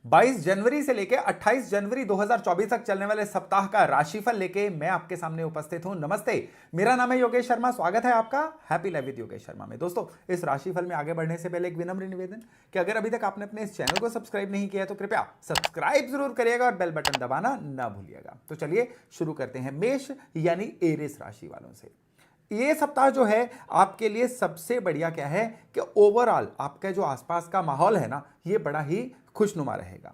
22 जनवरी से लेके 28 जनवरी 2024 तक चलने वाले सप्ताह का राशिफल लेके मैं आपके सामने उपस्थित हूं। नमस्ते, मेरा नाम है योगेश शर्मा। स्वागत है आपका happy life with Yogesh Sharma में। दोस्तों, इस राशिफल में आगे बढ़ने से पहले एक विनम्र निवेदन कि अगर अभी तक आपने अपने इस चैनल को सब्सक्राइब नहीं किया तो कृपया सब्सक्राइब जरूर करिएगा और बेल बटन दबाना ना भूलिएगा। तो चलिए शुरू करते हैं मेष यानी एरिस राशि वालों से। ये सप्ताह जो है आपके लिए सबसे बढ़िया क्या है कि ओवरऑल आपका जो आसपास का माहौल है ना, ये बड़ा ही खुशनुमा रहेगा।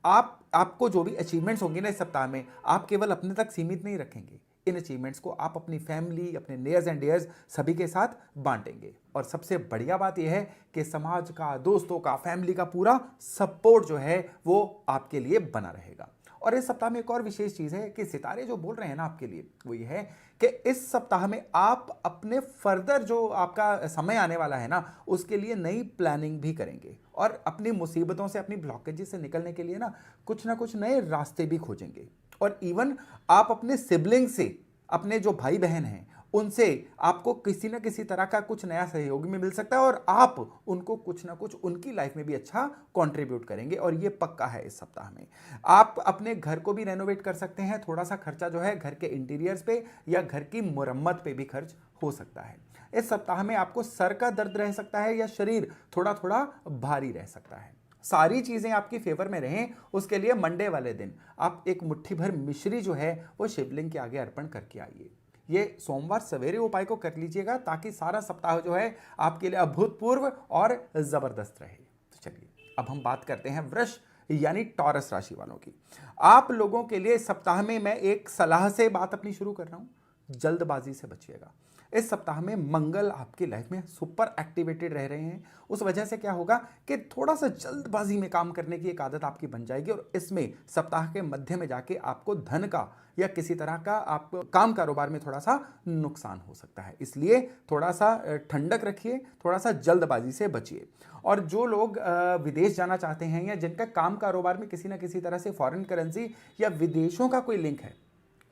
आपको जो भी अचीवमेंट्स होंगे ना इस सप्ताह में, आप केवल अपने तक सीमित नहीं रखेंगे। इन अचीवमेंट्स को आप अपनी फैमिली, अपने नियर्स एंड डियर्स सभी के साथ बांटेंगे। और सबसे बढ़िया बात यह है कि समाज का, दोस्तों का, फैमिली का पूरा सपोर्ट जो है वो आपके लिए बना रहेगा। और इस सप्ताह में एक और विशेष चीज है कि सितारे जो बोल रहे हैं ना आपके लिए, वो ये है कि इस सप्ताह में आप अपने फर्दर जो आपका समय आने वाला है ना, उसके लिए नई प्लानिंग भी करेंगे और अपनी मुसीबतों से, अपनी ब्लॉकेजेस से निकलने के लिए ना कुछ नए रास्ते भी खोजेंगे। और इवन आप अपने सिबलिंग से, अपने जो भाई बहन हैं उनसे आपको किसी ना किसी तरह का कुछ नया सहयोग भी मिल सकता है और आप उनको कुछ ना कुछ उनकी लाइफ में भी अच्छा कंट्रीब्यूट करेंगे। और ये पक्का है इस सप्ताह में। आप अपने घर को भी रेनोवेट कर सकते हैं। थोड़ा सा खर्चा जो है घर के इंटीरियर्स पे या घर की मुरम्मत पे भी खर्च हो सकता है। इस सप्ताह में आपको सर का दर्द रह सकता है या शरीर थोड़ा थोड़ा भारी रह सकता है। सारी चीजें आपकी फेवर में रहें, उसके लिए मंडे वाले दिन आप एक मुट्ठी भर मिश्री जो है वो शिवलिंग के आगे अर्पण करके आइए। ये सोमवार सवेरे उपाय को कर लीजिएगा ताकि सारा सप्ताह जो है आपके लिए अभूतपूर्व और जबरदस्त रहे। तो चलिए अब हम बात करते हैं वृष यानी टॉरस राशि वालों की। आप लोगों के लिए सप्ताह में मैं एक सलाह से बात अपनी शुरू कर रहा हूं, जल्दबाजी से बचिएगा। इस सप्ताह में मंगल आपकी लाइफ में सुपर एक्टिवेटेड रह रहे हैं। उस वजह से क्या होगा कि थोड़ा सा जल्दबाजी में काम करने की एक आदत आपकी बन जाएगी और इसमें सप्ताह के मध्य में जाके आपको धन का या किसी तरह का आप काम कारोबार में थोड़ा सा नुकसान हो सकता है। इसलिए थोड़ा सा ठंडक रखिए, थोड़ा सा जल्दबाजी से बचिए। और जो लोग विदेश जाना चाहते हैं या जिनका काम कारोबार में किसी ना किसी तरह से फॉरेन करेंसी या विदेशों का कोई लिंक है,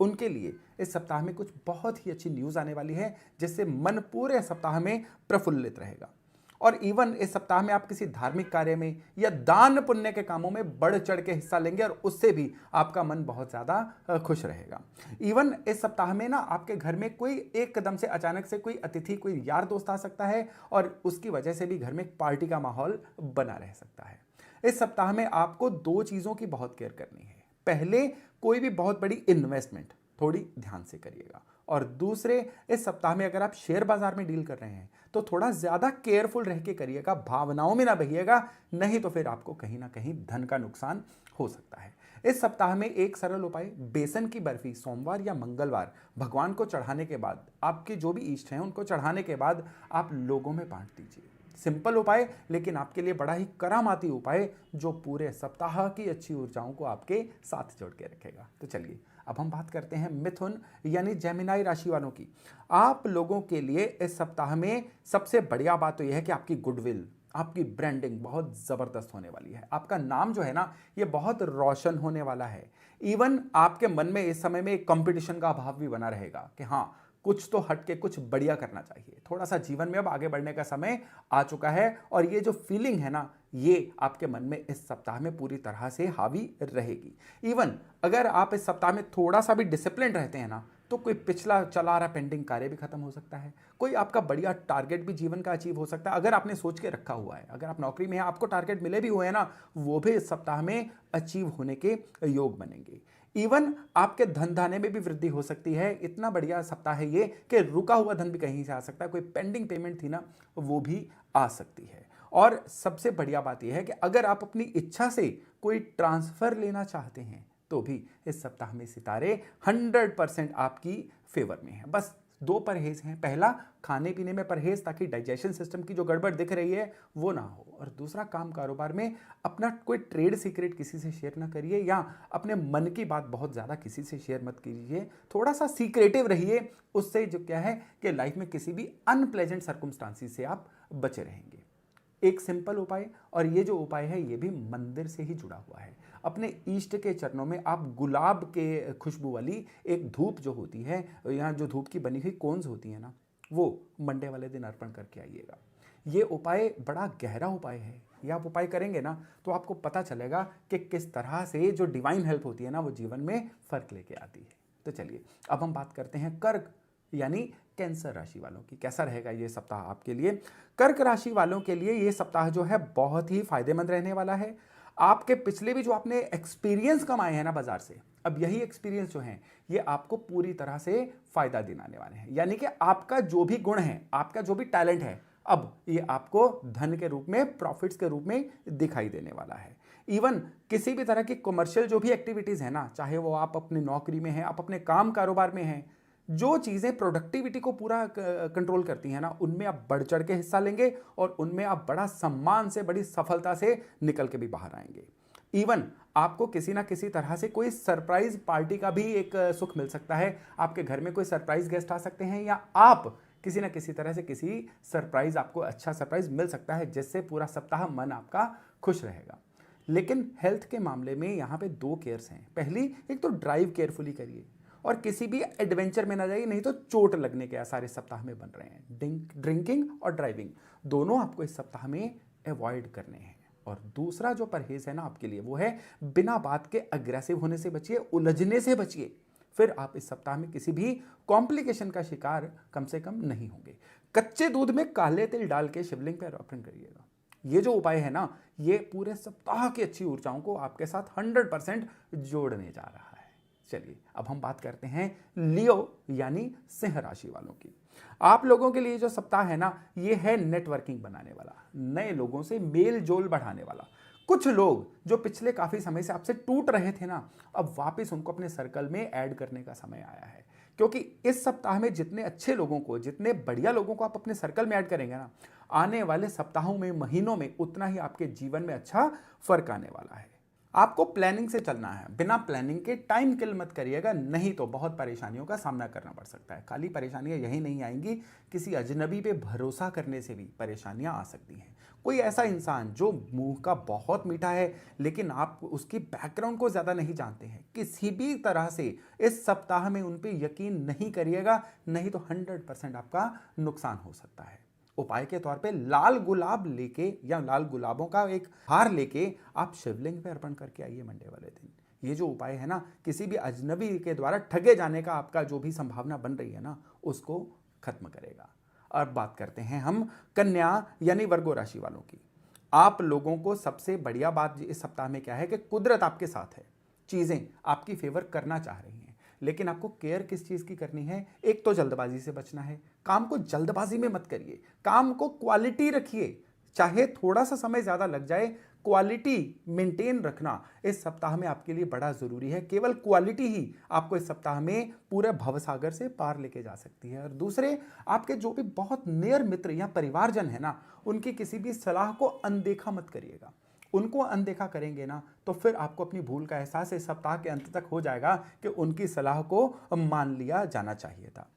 उनके लिए इस सप्ताह में कुछ बहुत ही अच्छी न्यूज आने वाली है जिससे मन पूरे सप्ताह में प्रफुल्लित रहेगा। और इवन इस सप्ताह में आप किसी धार्मिक कार्य में या दान पुण्य के कामों में बढ़ चढ़ के हिस्सा लेंगे और उससे भी आपका मन बहुत ज्यादा खुश रहेगा। इवन इस सप्ताह में ना आपके घर में कोई एक कदम से अचानक से कोई अतिथि, कोई यार दोस्त आ सकता है और उसकी वजह से भी घर में एक पार्टी का माहौल बना रह सकता है। इस सप्ताह में आपको दो चीजों की बहुत केयर करनी है। पहले, कोई भी बहुत बड़ी इन्वेस्टमेंट थोड़ी ध्यान से करिएगा। और दूसरे, इस सप्ताह में अगर आप शेयर बाजार में डील कर रहे हैं तो थोड़ा ज्यादा केयरफुल रह के करिएगा, भावनाओं में ना बहिएगा, नहीं तो फिर आपको कहीं ना कहीं धन का नुकसान हो सकता है। इस सप्ताह में एक सरल उपाय, बेसन की बर्फी सोमवार या मंगलवार भगवान को चढ़ाने के बाद, आपके जो भी इष्ट हैं उनको चढ़ाने के बाद आप लोगों में बांट दीजिए। सिंपल उपाय लेकिन आपके लिए बड़ा ही करामाती उपाय जो पूरे सप्ताह की अच्छी ऊर्जाओं को आपके साथ जोड़ के रखेगा। तो चलिए अब हम बात करते हैं मिथुन यानी जेमिनाई राशि वालों की। आप लोगों के लिए इस सप्ताह में सबसे बढ़िया बात तो यह है कि आपकी गुडविल, आपकी ब्रांडिंग बहुत जबरदस्त होने वाली है। आपका नाम जो है ना, ये बहुत रोशन होने वाला है। इवन आपके मन में इस समय में एक कंपटीशन का भाव भी बना रहेगा कि हाँ, कुछ तो हटके कुछ बढ़िया करना चाहिए। थोड़ा सा जीवन में अब आगे बढ़ने का समय आ चुका है और ये जो फीलिंग है ना, ये आपके मन में इस सप्ताह में पूरी तरह से हावी रहेगी। इवन अगर आप इस सप्ताह में थोड़ा सा भी डिसिप्लिन रहते हैं ना, तो कोई पिछला चला रहा पेंडिंग कार्य भी खत्म हो सकता है। कोई आपका बढ़िया टारगेट भी जीवन का अचीव हो सकता है। अगर आपने सोच के रखा हुआ है, अगर आप नौकरी में हैं, आपको टारगेट मिले भी हुए हैं ना, वो भी इस सप्ताह में अचीव होने के योग बनेंगे। इवन आपके धन धाने में भी वृद्धि हो सकती है। इतना बढ़िया सप्ताह है ये कि रुका हुआ धन भी कहीं से आ सकता है। कोई पेंडिंग पेमेंट थी ना, वो भी आ सकती है। और सबसे बढ़िया बात यह है कि अगर आप अपनी इच्छा से कोई ट्रांसफर लेना चाहते हैं तो भी इस सप्ताह में सितारे 100% आपकी फेवर में है। बस दो परहेज हैं। पहला, खाने पीने में परहेज ताकि डाइजेशन सिस्टम की जो गड़बड़ दिख रही है वो ना हो। और दूसरा, काम कारोबार में अपना कोई ट्रेड सीक्रेट किसी से शेयर ना करिए या अपने मन की बात बहुत ज़्यादा किसी से शेयर मत कीजिए। थोड़ा सा सीक्रेटिव रहिए। उससे जो क्या है कि लाइफ में किसी भी अनप्लेजेंट सर्कमस्टांसिस से आप बचे रहेंगे। एक सिंपल उपाय, और ये जो उपाय है ये भी मंदिर से ही जुड़ा हुआ है। अपने इष्ट के चरणों में आप गुलाब के खुशबू वाली एक धूप जो होती है, यहाँ जो धूप की बनी हुई कोन्स होती है ना, वो मंडे वाले दिन अर्पण करके आइएगा। ये उपाय बड़ा गहरा उपाय है ये आप उपाय करेंगे ना तो आपको पता चलेगा कि किस तरह से जो डिवाइन हेल्प होती है ना वो जीवन में फर्क लेके आती है। तो चलिए अब हम बात करते हैं कर्क यानी कैंसर राशि वालों की। कैसा रहेगा ये सप्ताह आपके लिए? कर्क राशि वालों के लिए ये सप्ताह जो है बहुत ही फायदेमंद रहने वाला है। आपके पिछले भी जो आपने एक्सपीरियंस कमाए हैं ना बाजार से, अब यही एक्सपीरियंस जो है ये आपको पूरी तरह से फायदा दिलाने वाले हैं। यानी कि आपका जो भी गुण है, आपका जो भी टैलेंट है, अब ये आपको धन के रूप में, प्रॉफिट्स के रूप में दिखाई देने वाला है। इवन किसी भी तरह की कमर्शियल जो भी एक्टिविटीज है ना, चाहे वो आप अपनी नौकरी में हैं, आप अपने काम कारोबार में हैं, जो चीजें प्रोडक्टिविटी को पूरा कंट्रोल करती हैं ना, उनमें आप बढ़ चढ़ के हिस्सा लेंगे और उनमें आप बड़ा सम्मान से, बड़ी सफलता से निकल के भी बाहर आएंगे। इवन आपको किसी ना किसी तरह से कोई सरप्राइज पार्टी का भी एक सुख मिल सकता है। आपके घर में कोई सरप्राइज गेस्ट आ सकते हैं या आप किसी ना किसी तरह से किसी सरप्राइज, आपको अच्छा सरप्राइज मिल सकता है, जिससे पूरा सप्ताह मन आपका खुश रहेगा। लेकिन हेल्थ के मामले में यहाँ पे 2 केयर्स हैं। पहली, एक तो ड्राइव केयरफुली करिए और किसी भी एडवेंचर में ना जाइए, नहीं तो चोट लगने के आसार इस सप्ताह में बन रहे हैं। ड्रिंकिंग और ड्राइविंग दोनों आपको इस सप्ताह में अवॉइड करने हैं। और दूसरा जो परहेज है ना आपके लिए, वो है बिना बात के अग्रेसिव होने से बचिए, उलझने से बचिए। फिर आप इस सप्ताह में किसी भी कॉम्प्लिकेशन का शिकार कम से कम नहीं होंगे। कच्चे दूध में काले तिल डाल के शिवलिंग पर अर्पण करिएगा। ये जो उपाय है ना, ये पूरे सप्ताह की अच्छी ऊर्जाओं को आपके साथ 100% जोड़ने जा रहा है। चलिए अब हम बात करते हैं लियो यानी सिंह राशि वालों की। आप लोगों के लिए जो सप्ताह है ना, ये है नेटवर्किंग बनाने वाला, नए लोगों से मेल जोल बढ़ाने वाला। कुछ लोग जो पिछले काफी समय से आपसे टूट रहे थे ना, अब वापस उनको अपने सर्कल में ऐड करने का समय आया है। क्योंकि इस सप्ताह में जितने अच्छे लोगों को, जितने बढ़िया लोगों को आप अपने सर्कल में ऐड करेंगे ना, आने वाले सप्ताहों में, महीनों में उतना ही आपके जीवन में अच्छा फर्क आने वाला है। आपको प्लानिंग से चलना है, बिना प्लानिंग के टाइम किल मत करिएगा, नहीं तो बहुत परेशानियों का सामना करना पड़ सकता है। खाली परेशानियां यही नहीं आएंगी, किसी अजनबी पे भरोसा करने से भी परेशानियां आ सकती हैं। कोई ऐसा इंसान जो मुंह का बहुत मीठा है लेकिन आप उसकी बैकग्राउंड को ज़्यादा नहीं जानते हैं, किसी भी तरह से इस सप्ताह में उन पे यकीन नहीं करिएगा, नहीं तो 100% आपका नुकसान हो सकता है। उपाय के तौर पे लाल गुलाब लेके या लाल गुलाबों का एक हार लेके आप शिवलिंग पे अर्पण करके आइए मंडे वाले दिन। ये जो उपाय है ना, किसी भी अजनबी के द्वारा ठगे जाने का आपका जो भी संभावना बन रही है ना, उसको खत्म करेगा। अब बात करते हैं हम कन्या यानी वर्गो राशि वालों की। आप लोगों को सबसे बढ़िया बात इस सप्ताह में क्या है कि कुदरत आपके साथ है, चीजें आपकी फेवर करना चाह रही हैं, लेकिन आपको केयर किस चीज की करनी है? एक तो जल्दबाजी से बचना है। काम को जल्दबाजी में मत करिए, काम को क्वालिटी रखिए, चाहे थोड़ा सा समय ज्यादा लग जाए, क्वालिटी मेंटेन रखना इस सप्ताह में आपके लिए बड़ा जरूरी है। केवल क्वालिटी ही आपको इस सप्ताह में पूरे भवसागर से पार लेके जा सकती है। और दूसरे, आपके जो भी बहुत नियर मित्र या परिवारजन है ना, उनकी किसी भी सलाह को अनदेखा मत करिएगा। उनको अनदेखा करेंगे ना तो फिर आपको अपनी भूल का एहसास इस सप्ताह के अंत तक हो जाएगा कि उनकी सलाह को मान लिया जाना चाहिए था।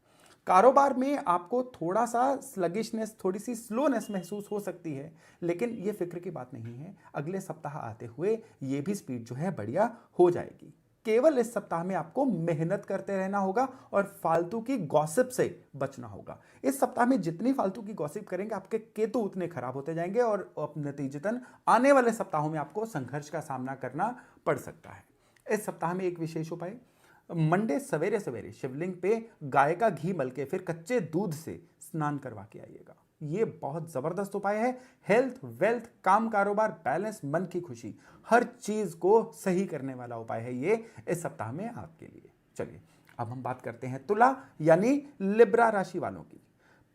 कारोबार में आपको थोड़ा सा स्लगिशनेस, थोड़ी सी स्लोनेस महसूस हो सकती है, लेकिन ये फिक्र की बात नहीं है। अगले सप्ताह आते हुए ये भी स्पीड जो है बढ़िया हो जाएगी। केवल इस सप्ताह में आपको मेहनत करते रहना होगा और फालतू की गॉसिप से बचना होगा। इस सप्ताह में जितनी फालतू की गॉसिप करेंगे, आपके केतु उतने खराब होते जाएंगे और नतीजतन आने वाले सप्ताहों में आपको संघर्ष का सामना करना पड़ सकता है। इस सप्ताह में एक विशेष उपाय, मंडे सवेरे सवेरे शिवलिंग पे गाय का घी मल के फिर कच्चे दूध से स्नान करवा के आइएगा। ये बहुत जबरदस्त उपाय है। हेल्थ, वेल्थ, काम, कारोबार, बैलेंस, मन की खुशी, हर चीज को सही करने वाला उपाय है ये इस सप्ताह में आपके लिए। चलिए अब हम बात करते हैं तुला यानी लिब्रा राशि वालों की।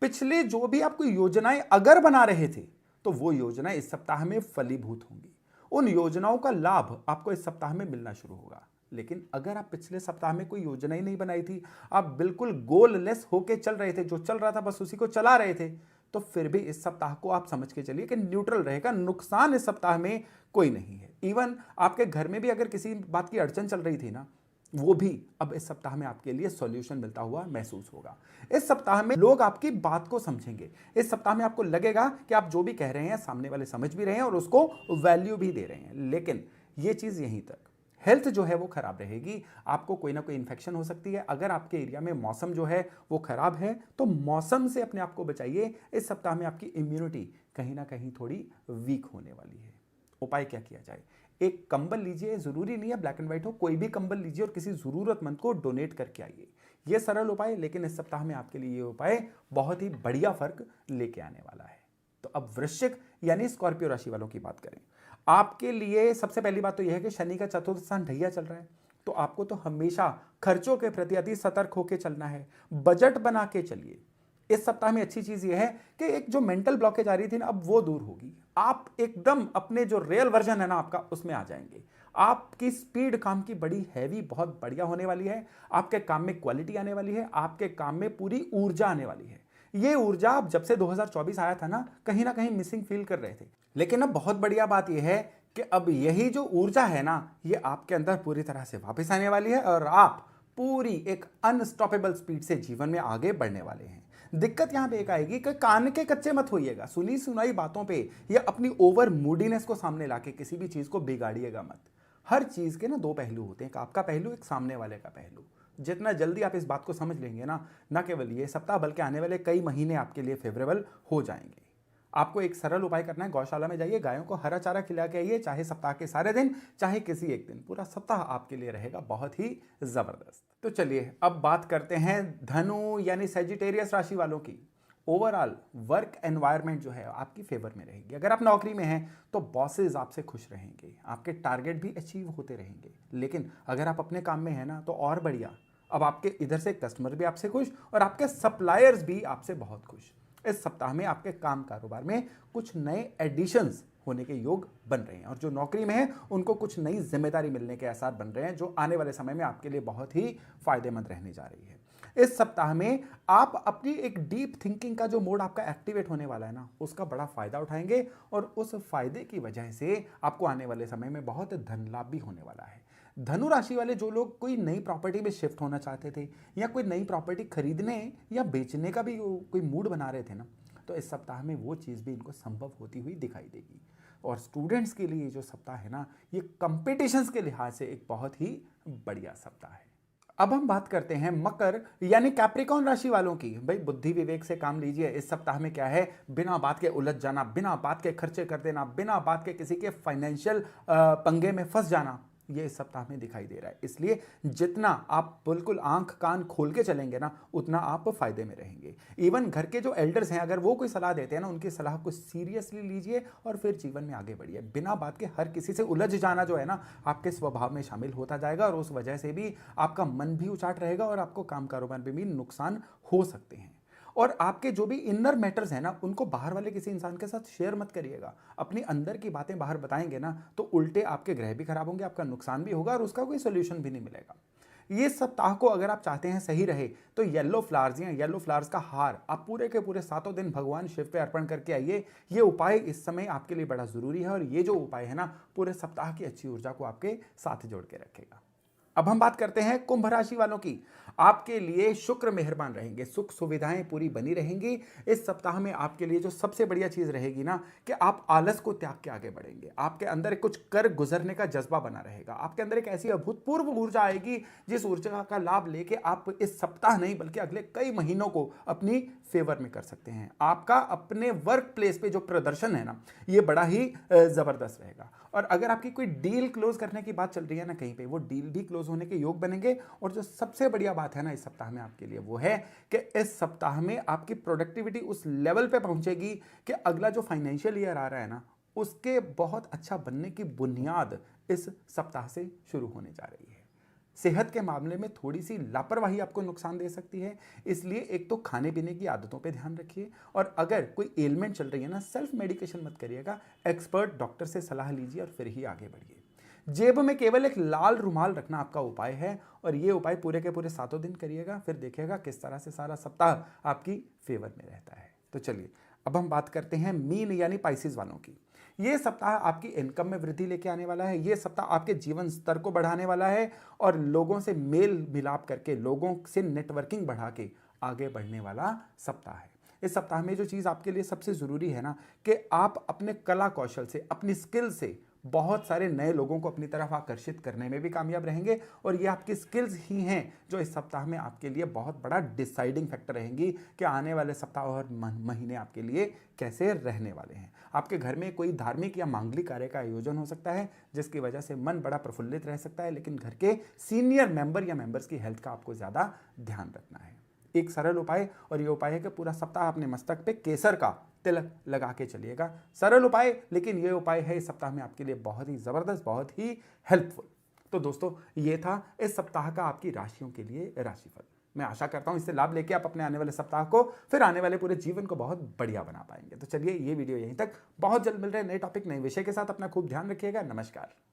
पिछले जो भी आपको योजनाएं अगर बना रहे थे, तो वो योजनाएं इस सप्ताह में फलीभूत होंगी। उन योजनाओं का लाभ आपको इस सप्ताह में मिलना शुरू होगा। लेकिन अगर आप पिछले सप्ताह में कोई योजना ही नहीं बनाई थी, आप बिल्कुल गोललेस होके चल रहे थे, जो चल रहा था बस उसी को चला रहे थे, तो फिर भी इस सप्ताह को आप समझ के चलिए कि न्यूट्रल रहेगा। नुकसान इस सप्ताह में कोई नहीं है। इवन आपके घर में भी अगर किसी बात की अड़चन चल रही थी ना, वो भी अब इस सप्ताह में आपके लिए सॉल्यूशन मिलता हुआ महसूस होगा। इस सप्ताह में लोग आपकी बात को समझेंगे। इस सप्ताह में आपको लगेगा कि आप जो भी कह रहे हैं सामने वाले समझ भी रहे हैं और उसको वैल्यू भी दे रहे हैं। लेकिन ये चीज यहीं तक, हेल्थ जो है वो खराब रहेगी, आपको कोई ना कोई इन्फेक्शन हो सकती है। अगर आपके एरिया में मौसम जो है वो खराब है तो मौसम से अपने आप को बचाइए। इस सप्ताह में आपकी इम्यूनिटी कहीं ना कहीं थोड़ी वीक होने वाली है। उपाय क्या किया जाए? एक कंबल लीजिए, जरूरी नहीं है ब्लैक एंड व्हाइट हो, कोई भी कंबल लीजिए और किसी जरूरतमंद को डोनेट करके आइए। ये सरल उपाय, लेकिन इस सप्ताह में आपके लिए ये उपाय बहुत ही बढ़िया फर्क लेके आने वाला है। तो अब वृश्चिक यानी स्कॉर्पियो राशि वालों की बात करें। आपके लिए सबसे पहली बात तो यह है कि शनि का चतुर्थ स्थान ढैया चल रहा है, तो आपको तो हमेशा खर्चों के प्रति अति सतर्क होकर चलना है। बजट बना के चलिए। इस सप्ताह में अच्छी चीज यह है कि एक जो मेंटल ब्लॉकेज आ रही थी ना, अब वो दूर होगी। आप एकदम अपने जो रियल वर्जन है ना आपका, उसमें आ जाएंगे। आपकी स्पीड काम की बड़ी हैवी, बहुत बढ़िया होने वाली है। आपके काम में क्वालिटी आने वाली है, आपके काम में पूरी ऊर्जा आने वाली है। ये ऊर्जा आप जब से 2024 आया था ना कहीं मिसिंग फील कर रहे थे। लेकिन अब बहुत बढ़िया बात यह है कि अब यही जो ऊर्जा है ना, ये आपके अंदर पूरी तरह से वापस आने वाली है और आप पूरी एक अनस्टॉपेबल स्पीड से जीवन में आगे बढ़ने वाले हैं। दिक्कत यहां पे एक आएगी कि कान के कच्चे मत होइएगा, सुनी सुनाई बातों पे या अपनी ओवर मूडीनेस को सामने लाके किसी भी चीज को बिगाड़िएगा मत। हर चीज के ना दो पहलू होते हैं, एक आपका पहलू, एक सामने वाले का पहलू। जितना जल्दी आप इस बात को समझ लेंगे ना केवल ये सप्ताह बल्कि आने वाले कई महीने आपके लिए फेवरेबल हो जाएंगे। आपको एक सरल उपाय करना है, गौशाला में जाइए, गायों को हरा चारा खिला के आइए, चाहे सप्ताह के सारे दिन, चाहे किसी एक दिन। पूरा सप्ताह आपके लिए रहेगा बहुत ही जबरदस्त। तो चलिए अब बात करते हैं धनु यानी सेजिटेरियस राशि वालों की। ओवरऑल वर्क एनवायरनमेंट जो है आपकी फेवर में रहेगी। अगर आप नौकरी में हैं तो बॉसेस आपसे खुश रहेंगे, आपके टारगेट भी अचीव होते रहेंगे। लेकिन अगर आप अपने काम में हैं ना, तो और बढ़िया, अब आपके इधर से कस्टमर भी आपसे खुश और आपके सप्लायर्स भी आपसे बहुत खुश। इस सप्ताह में आपके काम कारोबार में कुछ नए एडिशंस होने के योग बन रहे हैं और जो नौकरी में है उनको कुछ नई जिम्मेदारी मिलने के आसार बन रहे हैं, जो आने वाले समय में आपके लिए बहुत ही फायदेमंद रहने जा रही है। इस सप्ताह में आप अपनी एक डीप थिंकिंग का जो मोड आपका एक्टिवेट होने वाला है ना, उसका बड़ा फायदा उठाएंगे और उस फायदे की वजह से आपको आने वाले समय में बहुत धन लाभ भी होने वाला है। धनु राशि वाले जो लोग कोई नई प्रॉपर्टी में शिफ्ट होना चाहते थे या कोई नई प्रॉपर्टी खरीदने या बेचने का भी कोई मूड बना रहे थे ना, तो इस सप्ताह में वो चीज़ भी इनको संभव होती हुई दिखाई देगी। और स्टूडेंट्स के लिए जो सप्ताह है ना, ये कंपटीशंस के लिहाज से एक बहुत ही बढ़िया सप्ताह है। अब हम बात करते हैं मकर यानी कैप्रिकॉर्न राशि वालों की। भाई बुद्धि विवेक से काम लीजिए। इस सप्ताह में क्या है, बिना बात के उलझ जाना, बिना बात के खर्चे कर देना, बिना बात के किसी के फाइनेंशियल पंगे में फंस जाना, ये इस सप्ताह में दिखाई दे रहा है। इसलिए जितना आप बिल्कुल आंख कान खोल के चलेंगे ना, उतना आप फायदे में रहेंगे। इवन घर के जो एल्डर्स हैं, अगर वो कोई सलाह देते हैं ना, उनकी सलाह को सीरियसली लीजिए और फिर जीवन में आगे बढ़िए। बिना बात के हर किसी से उलझ जाना जो है ना, आपके स्वभाव में शामिल होता जाएगा और उस वजह से भी आपका मन भी उचाट रहेगा और आपको काम कारोबार में भी नुकसान हो सकते हैं। और आपके जो भी इनर मैटर्स हैं ना, उनको बाहर वाले किसी इंसान के साथ शेयर मत करिएगा। अपनी अंदर की बातें बाहर बताएंगे ना, तो उल्टे आपके ग्रह भी खराब होंगे, आपका नुकसान भी होगा और उसका कोई सोल्यूशन भी नहीं मिलेगा। ये सप्ताह को अगर आप चाहते हैं सही रहे, तो येलो फ्लावर्स या येलो फ्लावर्स का हार आप पूरे के पूरे 7 दिन भगवान शिव पे अर्पण करके आइए। ये उपाय इस समय आपके लिए बड़ा जरूरी है और ये जो उपाय है ना, पूरे सप्ताह की अच्छी ऊर्जा को आपके साथ जोड़ के रखेगा। अब हम बात करते हैं कुंभ राशि वालों की। आपके लिए शुक्र मेहरबान रहेंगे, सुख सुविधाएं पूरी बनी रहेंगी। इस सप्ताह में आपके लिए जो सबसे बढ़िया चीज रहेगी ना, कि आप आलस को त्याग के आगे बढ़ेंगे। आपके अंदर कुछ कर गुजरने का जज्बा बना रहेगा। आपके अंदर एक ऐसी अभूतपूर्व ऊर्जा आएगी, जिस ऊर्जा का लाभ लेके आप इस सप्ताह नहीं बल्कि अगले कई महीनों को अपनी फेवर में कर सकते हैं। आपका अपने वर्क प्लेस पे जो प्रदर्शन है ना, ये बड़ा ही जबरदस्त रहेगा। और अगर आपकी कोई डील क्लोज करने की बात चल रही है ना कहीं पे, वो डील भी क्लोज होने के योग बनेंगे। और जो सबसे बढ़िया बात है ना इस सप्ताह में आपके लिए, वो है कि इस सप्ताह में आपकी प्रोडक्टिविटी उस लेवल पे पहुंचेगी कि अगला जो फाइनेंशियल ईयर आ रहा है ना, उसके बहुत अच्छा बनने की बुनियाद इस सप्ताह से शुरू होने जा रही है। सेहत के मामले में थोड़ी सी लापरवाही आपको नुकसान दे सकती है, इसलिए एक तो खाने पीने की आदतों पे ध्यान रखिए। और अगर कोई एलिमेंट चल रही है ना, सेल्फ मेडिकेशन मत करिएगा, एक्सपर्ट डॉक्टर से सलाह लीजिए और फिर ही आगे बढ़िए। जेब में केवल एक लाल रुमाल रखना आपका उपाय है और ये उपाय पूरे के पूरे 7 दिन करिएगा, फिर देखिएगा किस तरह से सारा सप्ताह आपकी फेवर में रहता है। तो चलिए अब हम बात करते हैं मीन यानी पाइसेस वालों की। ये सप्ताह आपकी इनकम में वृद्धि लेके आने वाला है। ये सप्ताह आपके जीवन स्तर को बढ़ाने वाला है और लोगों से मेल मिलाप करके, लोगों से नेटवर्किंग बढ़ा के आगे बढ़ने वाला सप्ताह है। इस सप्ताह में जो चीज़ आपके लिए सबसे ज़रूरी है ना, कि आप अपने कला कौशल से, अपनी स्किल से बहुत सारे नए लोगों को अपनी तरफ आकर्षित करने में भी कामयाब रहेंगे और ये आपकी स्किल्स ही हैं जो इस सप्ताह में आपके लिए बहुत बड़ा डिसाइडिंग फैक्टर रहेंगी कि आने वाले सप्ताह और महीने आपके लिए कैसे रहने वाले हैं। आपके घर में कोई धार्मिक या मांगलिक कार्य का आयोजन हो सकता है जिसकी वजह से मन बड़ा प्रफुल्लित रह सकता है, लेकिन घर के सीनियर मेंबर या मेंबर्स की हेल्थ का आपको ज़्यादा ध्यान रखना है। एक सरल उपाय, और ये उपाय है कि पूरा सप्ताह अपने मस्तक पे केसर का तिलक लगा के चलिएगा। सरल उपाय, लेकिन ये उपाय है इस सप्ताह में आपके लिए बहुत ही ज़बरदस्त, बहुत ही हेल्पफुल। तो दोस्तों, ये था इस सप्ताह का आपकी राशियों के लिए राशिफल। मैं आशा करता हूं इससे लाभ लेके आप अपने आने वाले सप्ताह को, फिर आने वाले पूरे जीवन को बहुत बढ़िया बना पाएंगे। तो चलिए, ये वीडियो यहीं तक। बहुत जल्द मिल रहे हैं नए टॉपिक, नए विषय के साथ। अपना खूब ध्यान रखिएगा। नमस्कार।